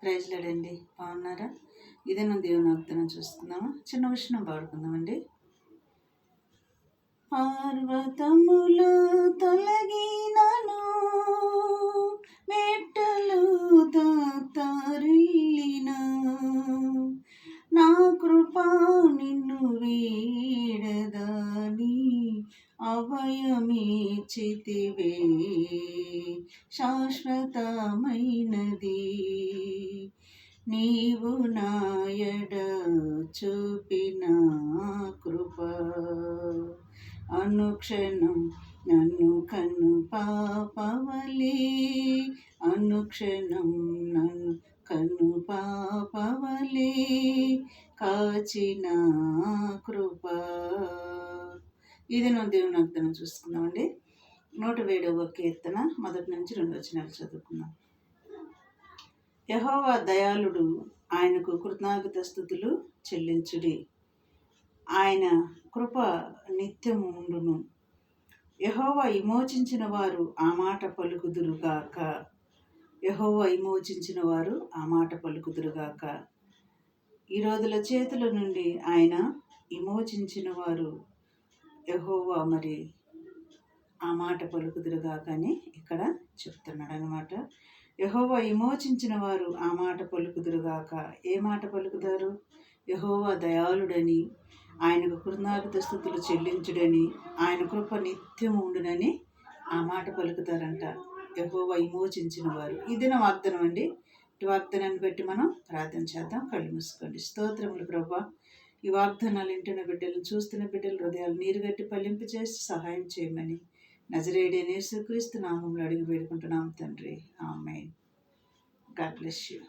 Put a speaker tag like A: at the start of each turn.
A: Praise లేడండి. బాగున్నారా? ఇదేనా దేవుని వాగ్దానం చూస్తున్నామా? చిన్న విషయం పాడుకుందామండి. పర్వతములు తొలగినను మెట్టలు తరిలిన నా కృపా నిన్ను వీడదని అభయమిచ్చితివే శాశ్వతమైనది నీవు నాయడ చూపిన కృప అనుక్షణం నన్ను కన్ను పాపవలే అనుక్షణం నన్ను కన్ను పాపవలే కాచిన కృప. ఇది నా దేవుని వాగ్దానం చూసుకుందామండి. 107వ కీర్తన 1 నుంచి 2 వచనాలు చదువుకుందాం. యెహోవా దయాళుడు, ఆయనకు కృతజ్ఞతాస్తుతులు చెల్లించుడి. ఆయన కృప నిత్యము ఉండును. యెహోవా విమోచించిన వారు ఆ మాట పలుకుదురుగాక. యెహోవా విమోచించిన వారు ఆ మాట పలుకుదురుగాక. ఈ రోజుల చేతుల నుండి ఆయన విమోచించిన వారు యెహోవా మరి ఆ మాట పలుకుదురుగాక అని ఇక్కడ చెప్తున్నాడు అనమాట. యెహోవా విమోచించిన వారు ఆ మాట పలుకుదురుగాక. ఏ మాట పలుకుతారు? యెహోవా దయాళుడని, ఆయనకు కృతజ్ఞతాస్తుతులు చెల్లించుడని, ఆయన కృప నిత్యం ఉండునని ఆ మాట పలుకుతారంట యెహోవా విమోచించిన వారు. ఇది నా వాగ్దానం అండి. ఈ వాగ్దానాన్ని బట్టి మనం ప్రార్థన చేద్దాం. కళ్ళు మూసుకోండి. స్తోత్రములు ప్రభా, ఈ వాగ్దానాలు వింటున్న బిడ్డలు, చూస్తున్న బిడ్డలు హృదయాలు నీరుగట్టి ఫలింపు చేసి సహాయం చేయమని నజరేయుడైన యేసుక్రీస్తు నామములో అడిగి వేడుకుంటున్నాం తండ్రి. ఆమేన్. God bless you.